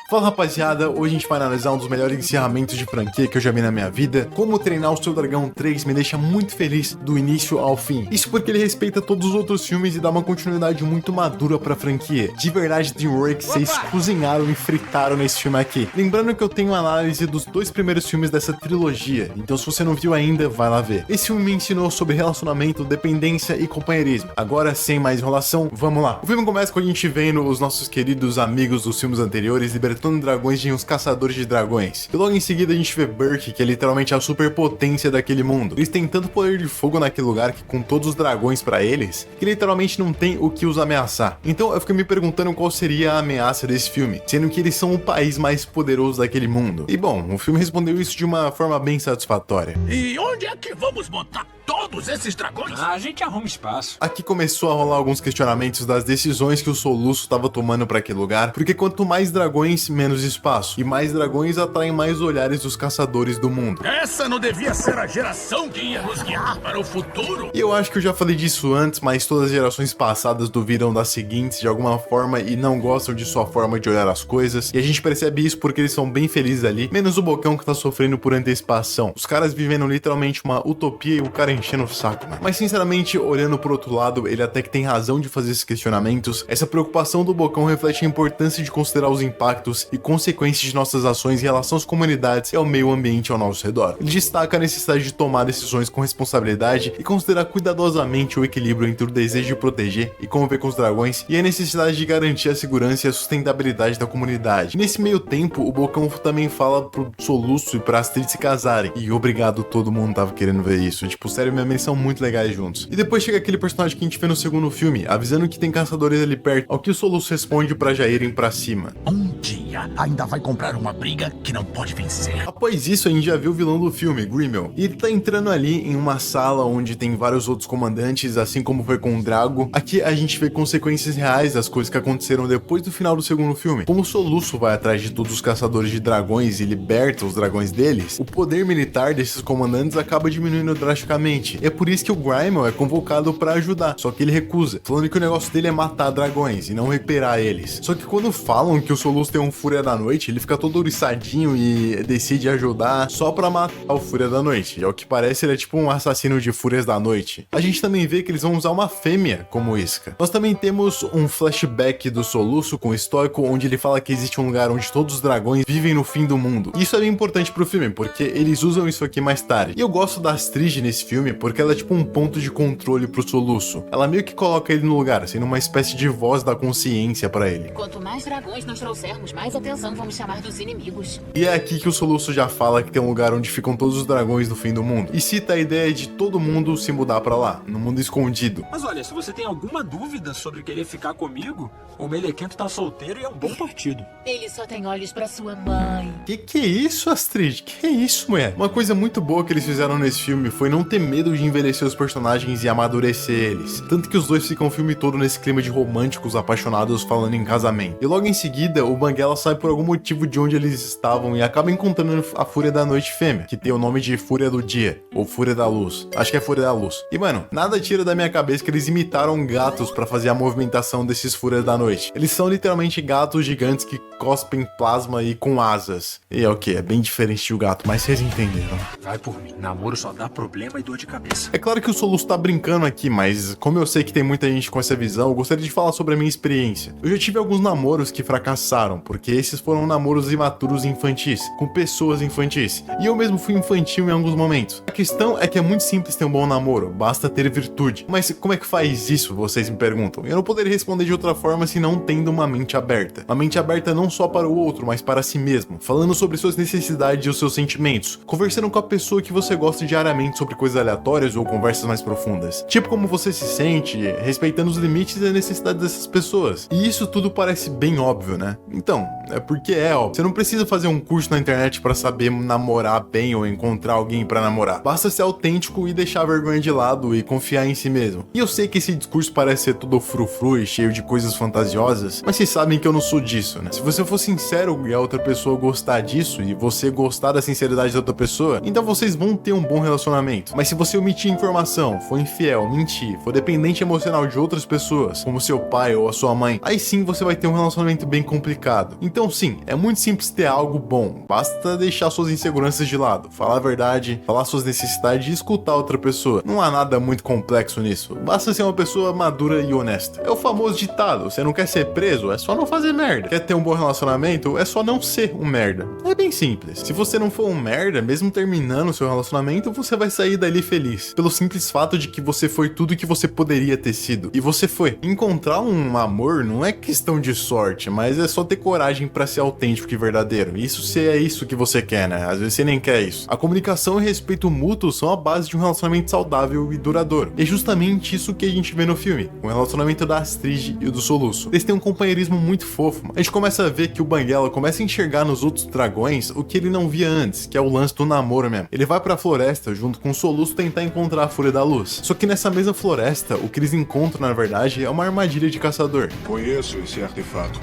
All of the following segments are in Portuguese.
Fala rapaziada, hoje a gente vai analisar um dos melhores encerramentos de franquia que eu já vi na minha vida. Como Treinar o Seu Dragão 3 me deixa muito feliz do início ao fim. Isso porque ele respeita todos os outros filmes e dá uma continuidade muito madura pra franquia. De verdade, DreamWorks, vocês cozinharam e fritaram nesse filme aqui. Lembrando que eu tenho análise dos dois primeiros filmes dessa trilogia, então se você não viu ainda, vai lá ver. Esse filme me ensinou sobre relacionamento, dependência e companheirismo. Agora, sem mais enrolação, vamos lá. O filme começa com a gente vendo os nossos queridos amigos dos filmes anteriores libertando dragões de uns caçadores de dragões. E logo em seguida a gente vê Berk, que é literalmente a superpotência daquele mundo. Eles têm tanto poder de fogo naquele lugar que com todos os dragões pra eles, que literalmente não tem o que os ameaçar. Então eu fiquei me perguntando qual seria a ameaça desse filme, sendo que eles são o país mais poderoso daquele mundo. E bom, o filme respondeu isso de uma forma bem satisfatória. E onde é que vamos botar todos esses dragões? A gente arruma espaço. Aqui começou a rolar alguns questionamentos das decisões que o Soluço estava tomando para aquele lugar, porque quanto mais dragões, menos espaço, e mais dragões atraem mais olhares dos caçadores do mundo. Essa não devia ser a geração que ia nos guiar para o futuro? E eu acho que eu já falei disso antes, mas todas as gerações passadas duvidam das seguintes de alguma forma e não gostam de sua forma de olhar as coisas, e a gente percebe isso porque eles são bem felizes ali, menos o Bocão que tá sofrendo por antecipação. Os caras vivendo literalmente uma utopia e o cara enchendo o saco, mano. Mas sinceramente, olhando por outro lado, ele até que tem razão de fazer esses questionamentos. Essa preocupação do Bocão reflete a importância de considerar os impactos e consequências de nossas ações em relação às comunidades e ao meio ambiente ao nosso redor. Ele destaca a necessidade de tomar decisões com responsabilidade e considerar cuidadosamente o equilíbrio entre o desejo de proteger e conviver com os dragões e a necessidade de garantir a segurança e a sustentabilidade da comunidade. Nesse meio tempo, o Bocão também fala pro Soluço e pra Astrid se casarem. E obrigado, todo mundo tava querendo ver isso. Tipo, sério, mesmo, eles são muito legais juntos. E depois chega aquele personagem que a gente vê no segundo filme, avisando que tem caçadores ali perto, ao que o Soluço responde pra já irem pra cima. Um dia ainda vai comprar uma briga que não pode vencer. Após isso, a gente já viu o vilão do filme, Grimmel, e ele tá entrando ali em uma sala onde tem vários outros comandantes, assim como foi com o Drago. Aqui a gente vê consequências reais das coisas que aconteceram depois do final do segundo filme. Como o Soluço vai atrás de todos os caçadores de dragões e liberta os dragões deles, o poder militar desses comandantes acaba diminuindo drasticamente. E é por isso que o Grimmel é convocado pra ajudar, só que ele recusa, falando que o negócio dele é matar dragões e não recuperar eles. Só que quando falam que o Soluço tem um Fúria da Noite, ele fica todo oriçadinho e decide ajudar só pra matar o Fúria da Noite. E ao que parece, ele é tipo um assassino de Fúrias da Noite. A gente também vê que eles vão usar uma fêmea como isca. Nós também temos um flashback do Soluço com o Estoico, onde ele fala que existe um lugar onde todos os dragões vivem no fim do mundo. Isso é bem importante pro filme, porque eles usam isso aqui mais tarde. E eu gosto da Astrid nesse filme, porque ela é tipo um ponto de controle pro Soluço. Ela meio que coloca ele no lugar, sendo uma espécie de voz da consciência pra ele. Quanto mais dragões nós trouxermos, mais atenção vamos chamar dos inimigos. E é aqui que o Soluço já fala que tem um lugar onde ficam todos os dragões do fim do mundo. E cita a ideia de todo mundo se mudar pra lá, no mundo escondido. Mas olha, se você tem alguma dúvida sobre querer ficar comigo, o Melequento tá solteiro e é um bom partido. Ele só tem olhos pra sua mãe. Que é isso, Astrid? Que é isso, mulher? Uma coisa muito boa que eles fizeram nesse filme foi não ter medo de envelhecer os personagens e amadurecer eles. Tanto que os dois ficam o filme todo nesse clima de românticos apaixonados falando em casamento. E logo em seguida, o Banguela sai por algum motivo de onde eles estavam e acaba encontrando a Fúria da Noite fêmea, que tem o nome de Fúria do Dia, ou Fúria da Luz. Acho que é Fúria da Luz. E mano, nada tira da minha cabeça que eles imitaram gatos pra fazer a movimentação desses Fúrias da Noite. Eles são literalmente gatos gigantes que cospem plasma e com asas. E é o que? É bem diferente do gato, mas vocês entenderam. Vai por mim, namoro só dá problema e dor de cabeça. É claro que o Soluço tá brincando aqui, mas como eu sei que tem muita gente com essa visão, eu gostaria de falar sobre a minha experiência. Eu já tive alguns namoros que fracassaram, porque esses foram namoros imaturos e infantis, com pessoas infantis. E eu mesmo fui infantil em alguns momentos. A questão é que é muito simples ter um bom namoro, basta ter virtude. Mas como é que faz isso, vocês me perguntam? Eu não poderia responder de outra forma se não tendo uma mente aberta. Uma mente aberta não só para o outro, mas para si mesmo. Falando sobre suas necessidades e os seus sentimentos. Conversando com a pessoa que você gosta diariamente sobre coisas aleatórias ou conversas mais profundas. Tipo como você se sente, respeitando os limites e as necessidades dessas pessoas. E isso tudo parece bem óbvio, né? Então, é porque é óbvio. Você não precisa fazer um curso na internet para saber namorar bem ou encontrar alguém para namorar. Basta ser autêntico e deixar a vergonha de lado e confiar em si mesmo. E eu sei que esse discurso parece ser todo frufru e cheio de coisas fantasiosas, mas vocês sabem que eu não sou disso, né? Se você for sincero e a outra pessoa gostar disso e você gostar da sinceridade da outra pessoa, então vocês vão ter um bom relacionamento. Mas se você omitir informação, for infiel, mentir, for dependente emocional de outras pessoas, como seu pai ou a sua mãe, aí sim você vai ter um relacionamento bem complicado. Então Então sim, é muito simples ter algo bom, basta deixar suas inseguranças de lado, falar a verdade, falar suas necessidades e escutar outra pessoa. Não há nada muito complexo nisso, basta ser uma pessoa madura e honesta. É o famoso ditado, você não quer ser preso, é só não fazer merda. Quer ter um bom relacionamento, é só não ser um merda. É bem simples. Se você não for um merda, mesmo terminando o seu relacionamento, você vai sair dali feliz, pelo simples fato de que você foi tudo que você poderia ter sido, e você foi. Encontrar um amor não é questão de sorte, mas é só ter coragem pra ser autêntico e verdadeiro. Isso se é isso que você quer, né? Às vezes você nem quer isso. A comunicação e respeito mútuo são a base de um relacionamento saudável e duradouro. E é justamente isso que a gente vê no filme, o relacionamento da Astrid e o do Soluço. Eles têm um companheirismo muito fofo, mano. A gente começa a ver que o Banguela começa a enxergar nos outros dragões o que ele não via antes, que é o lance do namoro mesmo. Ele vai pra floresta junto com o Soluço tentar encontrar a Fúria da Luz. Só que nessa mesma floresta, o que eles encontram na verdade é uma armadilha de caçador. Conheço esse artefato.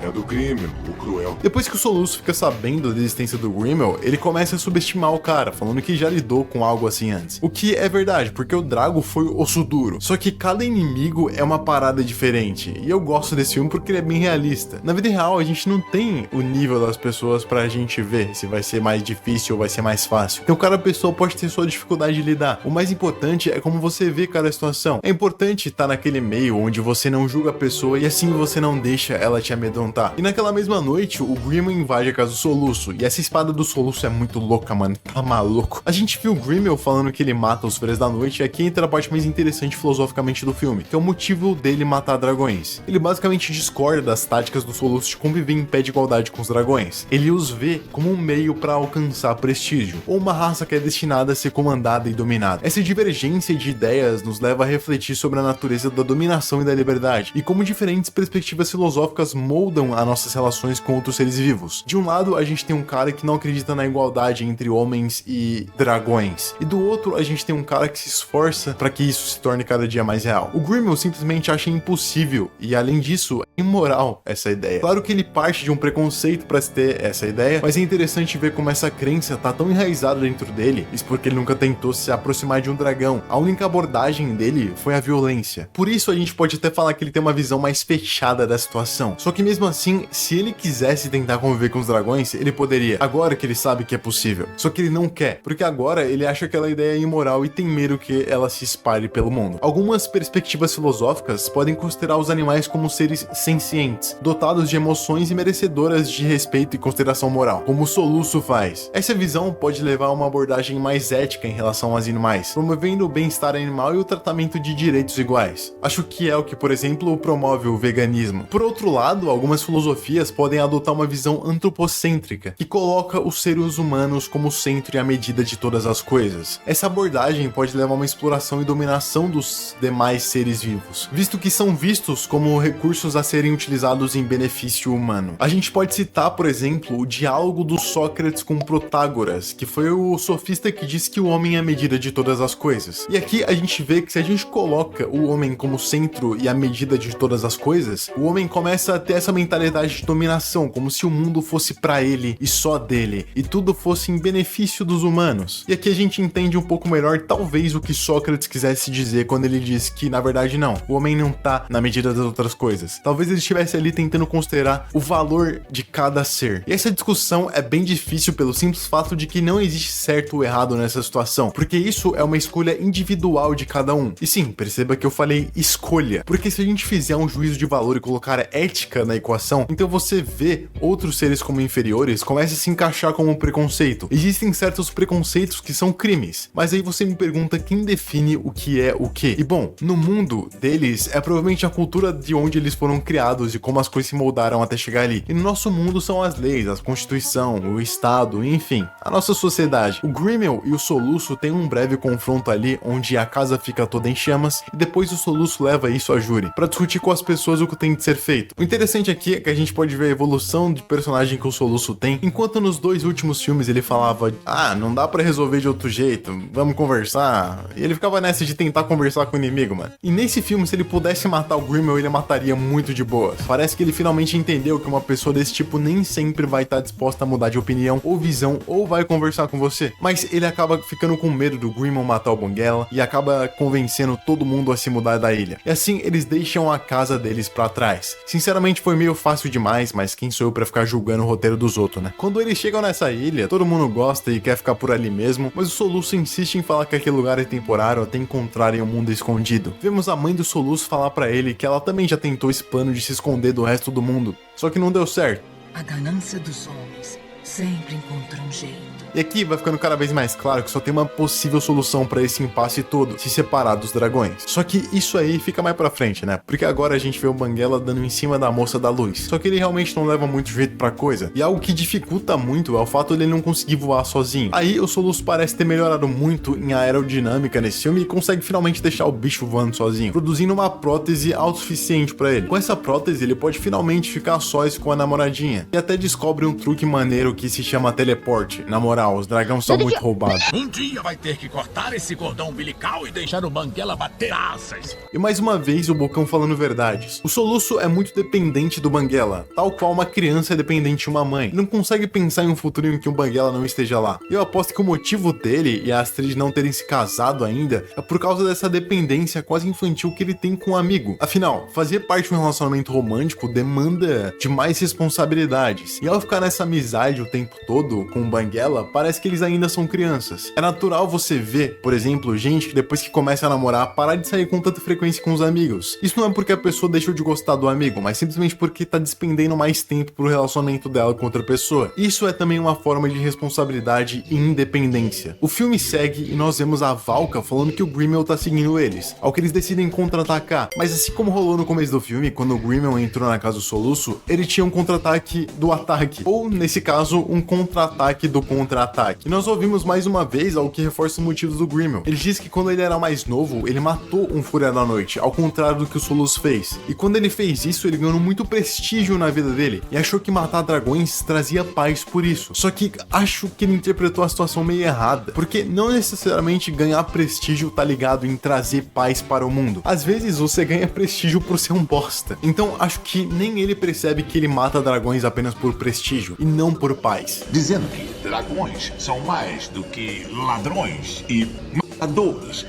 É do Grimmel, o cruel. Depois que o Soluço fica sabendo da existência do Grimmel, ele começa a subestimar o cara, falando que já lidou com algo assim antes. O que é verdade, porque o Drago foi osso duro. Só que cada inimigo é uma parada diferente, e eu gosto desse filme porque ele é bem realista. Na vida real, a gente não tem o nível das pessoas pra gente ver se vai ser mais difícil ou vai ser mais fácil. Então cada pessoa pode ter sua dificuldade de lidar. O mais importante é como você vê cada situação. É importante estar naquele meio onde você não julga a pessoa e assim você não deixa ela te amedrontar. E naquela mesma noite, o Grimmel invade a casa do Soluço, e essa espada do Soluço é muito louca, mano, tá maluco. A gente viu o Grimmel falando que ele mata os Freiras da Noite, e aqui entra a parte mais interessante filosoficamente do filme, que é o motivo dele matar dragões. Ele basicamente discorda das táticas do Soluço de conviver em pé de igualdade com os dragões. Ele os vê como um meio para alcançar prestígio, ou uma raça que é destinada a ser comandada e dominada. Essa divergência de ideias nos leva a refletir sobre a natureza da dominação e da liberdade, e como diferentes perspectivas filosóficas moldam as nossas relações com outros seres vivos. De um lado, a gente tem um cara que não acredita na igualdade entre homens e dragões, e do outro, a gente tem um cara que se esforça para que isso se torne cada dia mais real. O Grimmel simplesmente acha impossível, e além disso, é imoral essa ideia. Claro que ele parte de um preconceito para se ter essa ideia, mas é interessante ver como essa crença tá tão enraizada dentro dele, isso porque ele nunca tentou se aproximar de um dragão. A única abordagem dele foi a violência. Por isso, a gente pode até falar que ele tem uma visão mais fechada da situação. Só que mesmo assim, se ele quisesse tentar conviver com os dragões, ele poderia, agora que ele sabe que é possível. Só que ele não quer, porque agora ele acha aquela ideia imoral e tem medo que ela se espalhe pelo mundo. Algumas perspectivas filosóficas podem considerar os animais como seres sencientes, dotados de emoções e merecedoras de respeito e consideração moral, como o Soluço faz. Essa visão pode levar a uma abordagem mais ética em relação aos animais, promovendo o bem-estar animal e o tratamento de direitos iguais. Acho que é o que, por exemplo, promove o veganismo. Por outro lado, algumas filosofias podem adotar uma visão antropocêntrica, que coloca os seres humanos como centro e a medida de todas as coisas. Essa abordagem pode levar a uma exploração e dominação dos demais seres vivos, visto que são vistos como recursos a serem utilizados em benefício humano. A gente pode citar, por exemplo, o diálogo do Sócrates com Protágoras, que foi o sofista que disse que o homem é a medida de todas as coisas. E aqui a gente vê que se a gente coloca o homem como centro e a medida de todas as coisas, o homem começa a ter essa mentalidade de dominação, como se o mundo fosse pra ele e só dele, e tudo fosse em benefício dos humanos. E aqui a gente entende um pouco melhor talvez o que Sócrates quisesse dizer quando ele diz que na verdade não, o homem não tá na medida das outras coisas. Talvez ele estivesse ali tentando considerar o valor de cada ser. E essa discussão é bem difícil pelo simples fato de que não existe certo ou errado nessa situação, porque isso é uma escolha individual de cada um. E sim, perceba que eu falei escolha, porque se a gente fizer um juízo de valor e colocar ética na equação, então você vê outros seres como inferiores começa a se encaixar como um preconceito. Existem certos preconceitos que são crimes, mas aí você me pergunta quem define o que é o que. E bom, no mundo deles é provavelmente a cultura de onde eles foram criados e como as coisas se moldaram até chegar ali. E no nosso mundo são as leis, a Constituição, o Estado, enfim, a nossa sociedade. O Grimmel e o Soluço têm um breve confronto ali onde a casa fica toda em chamas e depois o Soluço leva isso a júri para discutir com as pessoas o que tem de ser feito. O interessante aqui é que a gente pode ver a evolução de personagem que o Soluço tem, enquanto nos dois últimos filmes ele falava, não dá pra resolver de outro jeito, vamos conversar, e ele ficava nessa de tentar conversar com o inimigo, mano. E nesse filme, se ele pudesse matar o Grimmel, ele mataria muito de boa. Parece que ele finalmente entendeu que uma pessoa desse tipo nem sempre vai estar disposta a mudar de opinião ou visão, ou vai conversar com você, mas ele acaba ficando com medo do Grimmel matar o Banguela e acaba convencendo todo mundo a se mudar da ilha. E assim, eles deixam a casa deles pra trás. Sinceramente, foi meio meio fácil demais, mas quem sou eu pra ficar julgando o roteiro dos outros, né? Quando eles chegam nessa ilha, todo mundo gosta e quer ficar por ali mesmo, mas o Soluço insiste em falar que aquele lugar é temporário até encontrarem um mundo escondido. Vemos a mãe do Soluço falar pra ele que ela também já tentou esse plano de se esconder do resto do mundo, só que não deu certo. A ganância dos homens sempre encontra um jeito. E aqui vai ficando cada vez mais claro que só tem uma possível solução pra esse impasse todo, se separar dos dragões. Só que isso aí fica mais pra frente, né? Porque agora a gente vê o Banguela dando em cima da moça da luz. Só que ele realmente não leva muito jeito pra coisa. E algo que dificulta muito é o fato de ele não conseguir voar sozinho. Aí o Soluço parece ter melhorado muito em aerodinâmica nesse filme e consegue finalmente deixar o bicho voando sozinho, produzindo uma prótese autossuficiente pra ele. Com essa prótese ele pode finalmente ficar sós com a namoradinha. E até descobre um truque maneiro que se chama teleporte. Na moral, os dragões são muito roubados. Um dia vai ter que cortar esse cordão umbilical e deixar o Banguela bater asas. E mais uma vez o Bocão falando verdades. O Soluço é muito dependente do Banguela, tal qual uma criança é dependente de uma mãe. Ele não consegue pensar em um futuro em que o Banguela não esteja lá. Eu aposto que o motivo dele e a Astrid não terem se casado ainda é por causa dessa dependência quase infantil que ele tem com um amigo. Afinal, fazer parte de um relacionamento romântico demanda de mais responsabilidades. E ao ficar nessa amizade o tempo todo com o Banguela, parece que eles ainda são crianças. É natural você ver, por exemplo, gente que depois que começa a namorar, parar de sair com tanta frequência com os amigos. Isso não é porque a pessoa deixou de gostar do amigo, mas simplesmente porque tá despendendo mais tempo pro relacionamento dela com outra pessoa. Isso é também uma forma de responsabilidade e independência. O filme segue e nós vemos a Valka falando que o Grimmel tá seguindo eles, ao que eles decidem contra-atacar. Mas assim como rolou no começo do filme, quando o Grimmel entrou na casa do Soluço, ele tinha um contra-ataque do ataque, ou nesse caso, um contra-ataque do contra-ataque. E nós ouvimos mais uma vez algo que reforça os motivos do Grimmel. Ele diz que quando ele era mais novo, ele matou um Fúria da Noite, ao contrário do que o Soluço fez. E quando ele fez isso, ele ganhou muito prestígio na vida dele, e achou que matar dragões trazia paz por isso. Só que acho que ele interpretou a situação meio errada, porque não necessariamente ganhar prestígio tá ligado em trazer paz para o mundo. Às vezes você ganha prestígio por ser um bosta. Então acho que nem ele percebe que ele mata dragões apenas por prestígio, e não por paz. Dizendo que dragões são mais do que ladrões e matadores.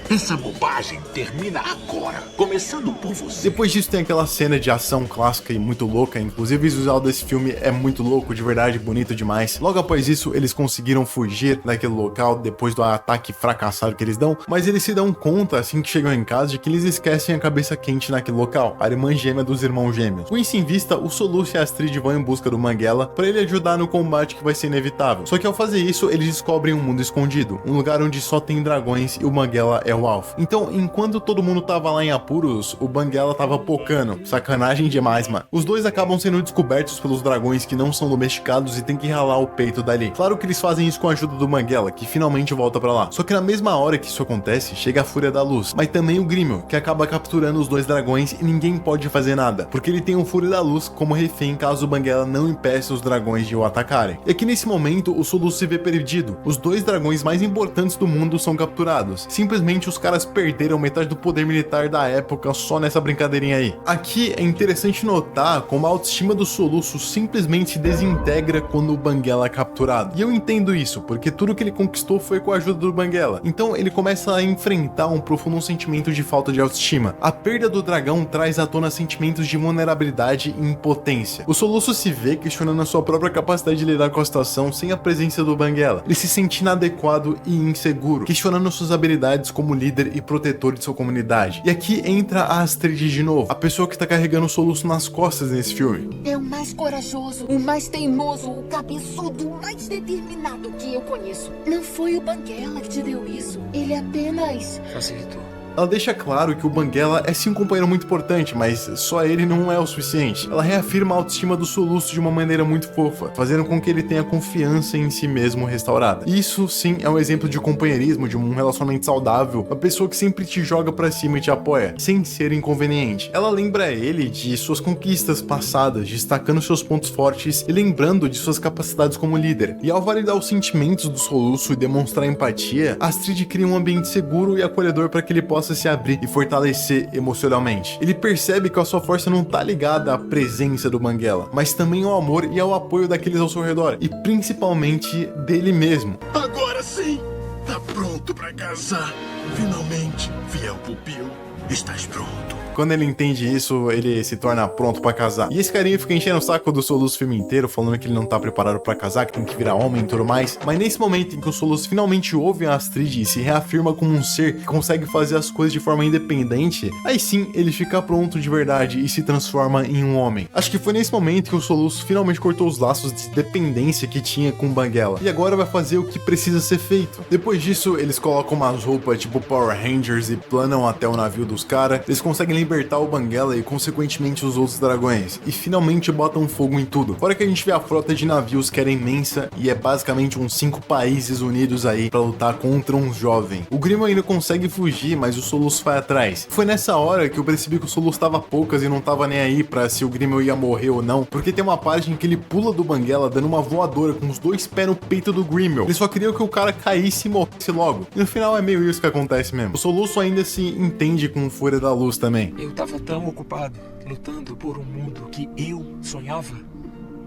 Essa bobagem termina agora, começando por você. Depois disso tem aquela cena de ação clássica e muito louca, inclusive o visual desse filme é muito louco, de verdade, bonito demais. Logo após isso, eles conseguiram fugir daquele local depois do ataque fracassado que eles dão, mas eles se dão conta, assim que chegam em casa, de que eles esquecem a cabeça quente naquele local, a irmã gêmea dos irmãos gêmeos. Com isso em vista, o Soluço e a Astrid vão em busca do Banguela para ele ajudar no combate que vai ser inevitável. Só que ao fazer isso, eles descobrem um mundo escondido, um lugar onde só tem dragões e o Banguela é o alvo. Então, enquanto todo mundo tava lá em apuros, o Banguela tava pocando. Sacanagem demais, mano. Os dois acabam sendo descobertos pelos dragões que não são domesticados e tem que ralar o peito dali. Claro que eles fazem isso com a ajuda do Banguela, que finalmente volta pra lá. Só que na mesma hora que isso acontece, chega a Fúria da Luz, mas também o Grimmel, que acaba capturando os dois dragões e ninguém pode fazer nada, porque ele tem o Fúria da Luz como refém caso o Banguela não impeça os dragões de o atacarem. E aqui nesse momento, o Soluço se vê perdido. Os dois dragões mais importantes do mundo são capturados. Simplesmente os caras perderam metade do poder militar da época só nessa brincadeirinha aí. Aqui é interessante notar como a autoestima do Soluço simplesmente se desintegra quando o Banguela é capturado. E eu entendo isso, porque tudo que ele conquistou foi com a ajuda do Banguela. Então ele começa a enfrentar um profundo sentimento de falta de autoestima. A perda do dragão traz à tona sentimentos de vulnerabilidade e impotência. O Soluço se vê questionando a sua própria capacidade de lidar com a situação sem a presença do Banguela. Ele se sente inadequado e inseguro, questionando suas habilidades como líder e protetor de sua comunidade. E aqui entra a Astrid de novo, a pessoa que tá carregando o Soluço nas costas nesse filme. É o mais corajoso, o mais teimoso, o cabeçudo, o mais determinado que eu conheço. Não foi o Banguela que te deu isso. Ele apenas Facilitou. Ela deixa claro que o Banguela é sim um companheiro muito importante, mas só ele não é o suficiente. Ela reafirma a autoestima do Soluço de uma maneira muito fofa, fazendo com que ele tenha confiança em si mesmo restaurada. Isso sim é um exemplo de companheirismo, de um relacionamento saudável, uma pessoa que sempre te joga pra cima e te apoia, sem ser inconveniente. Ela lembra ele de suas conquistas passadas, destacando seus pontos fortes e lembrando de suas capacidades como líder. E ao validar os sentimentos do Soluço e demonstrar empatia, Astrid cria um ambiente seguro e acolhedor para que ele possa se abrir e fortalecer emocionalmente. Ele percebe que a sua força não tá ligada à presença do Banguela, mas também ao amor e ao apoio daqueles ao seu redor, e principalmente dele mesmo. Agora sim, tá pronto pra casar. Finalmente, fiel pupilo, estás pronto. Quando ele entende isso, ele se torna pronto pra casar. E esse carinha fica enchendo o saco do Soluço o filme inteiro, falando que ele não tá preparado pra casar, que tem que virar homem e tudo mais. Mas nesse momento em que o Soluço finalmente ouve a Astrid e se reafirma como um ser que consegue fazer as coisas de forma independente, aí sim ele fica pronto de verdade e se transforma em um homem. Acho que foi nesse momento que o Soluço finalmente cortou os laços de dependência que tinha com o Banguela. E agora vai fazer o que precisa ser feito. Depois disso, eles colocam umas roupas tipo Power Rangers e planam até o navio dos caras. Eles conseguem libertar o Banguela e consequentemente os outros dragões. E finalmente botam fogo em tudo. Fora que a gente vê a frota de navios que era imensa e é basicamente uns 5 países unidos aí pra lutar contra um jovem. O Grimo ainda consegue fugir, mas o Soluço vai atrás. Foi nessa hora que eu percebi que o Soluço tava poucas e não tava nem aí pra se o Grimo ia morrer ou não, porque tem uma parte em que ele pula do Banguela dando uma voadora com os 2 pés no peito do Grimo. Ele só queria que o cara caísse e morresse logo. E no final é meio isso que acontece mesmo. O Soluço ainda se entende com Fúria da Luz também. Eu tava tão ocupado lutando por um mundo que eu sonhava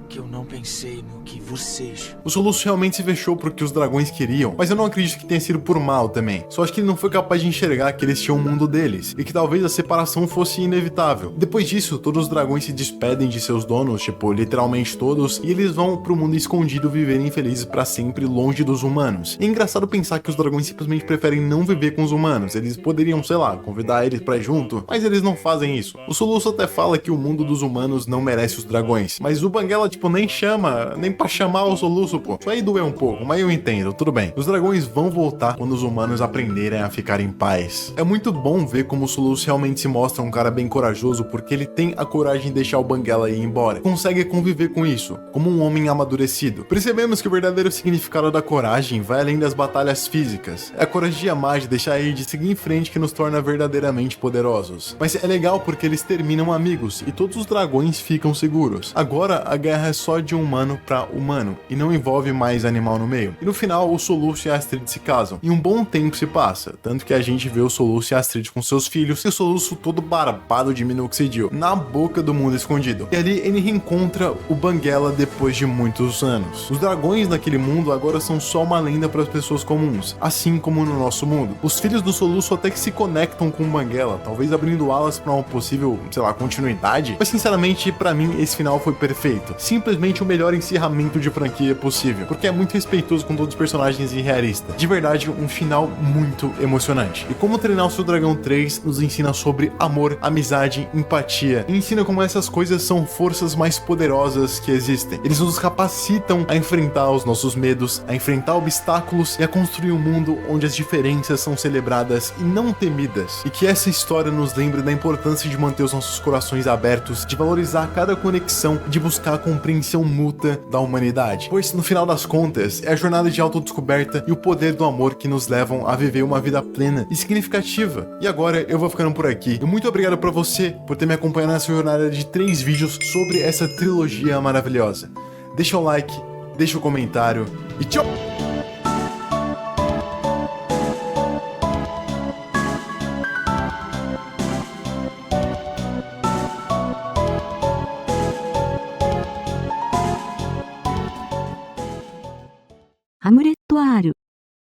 que eu não pensei no que vocês... O Soluço realmente se fechou pro que os dragões queriam, mas eu não acredito que tenha sido por mal também. Só acho que ele não foi capaz de enxergar que eles tinham um mundo deles, e que talvez a separação fosse inevitável. Depois disso, todos os dragões se despedem de seus donos, tipo, literalmente todos, e eles vão pro mundo escondido viverem felizes pra sempre longe dos humanos. E é engraçado pensar que os dragões simplesmente preferem não viver com os humanos. Eles poderiam, sei lá, convidar eles pra ir junto, mas eles não fazem isso. O Soluço até fala que o mundo dos humanos não merece os dragões, mas o Banguela, tipo, nem chama, nem pra chamar o Soluço, pô. Isso aí doeu um pouco, mas eu entendo, tudo bem. Os dragões vão voltar quando os humanos aprenderem a ficar em paz. É muito bom ver como o Soluço realmente se mostra um cara bem corajoso, porque ele tem a coragem de deixar o Banguela ir embora. Consegue conviver com isso, como um homem amadurecido. Percebemos que o verdadeiro significado da coragem vai além das batalhas físicas. É a coragem de amar, de deixar ir, de seguir em frente que nos torna verdadeiramente poderosos. Mas é legal porque eles terminam amigos e todos os dragões ficam seguros. Agora a guerra é só de humano pra humano e não envolve mais animal no meio. E no final o Soluço e a Astrid se casam. E um bom tempo se passa, tanto que a gente vê o Soluço e a Astrid com seus filhos e o Soluço todo barbado de minoxidil na boca do mundo escondido. E ali ele reencontra o Banguela depois de muitos anos. Os dragões naquele mundo agora são só uma lenda para as pessoas comuns, assim como no nosso mundo. Os filhos do Soluço até que se conectam com o Banguela, talvez abrindo alas para uma possível, sei lá, continuidade. Mas sinceramente, para mim esse final foi perfeito. Simplesmente o melhor encerramento de franquia possível, porque é muito respeitoso com todos os personagens e realista. De verdade, um final muito emocionante. E Como Treinar o Seu Dragão 3 nos ensina sobre amor, amizade, empatia, e ensina como essas coisas são forças mais poderosas que existem. Eles nos capacitam a enfrentar os nossos medos, a enfrentar obstáculos e a construir um mundo onde as diferenças são celebradas e não temidas. E que essa história nos lembre da importância de manter os nossos corações abertos, de valorizar cada conexão, de buscar a compreensão mútua da humanidade. Pois, no final das contas, é a jornada de autodescoberta e o poder do amor que nos levam a viver uma vida plena e significativa. E agora eu vou ficando por aqui. E muito obrigado pra você por ter me acompanhado nessa jornada de 3 vídeos sobre essa trilogia maravilhosa. Deixa o like, deixa o comentário e tchau! 아무래도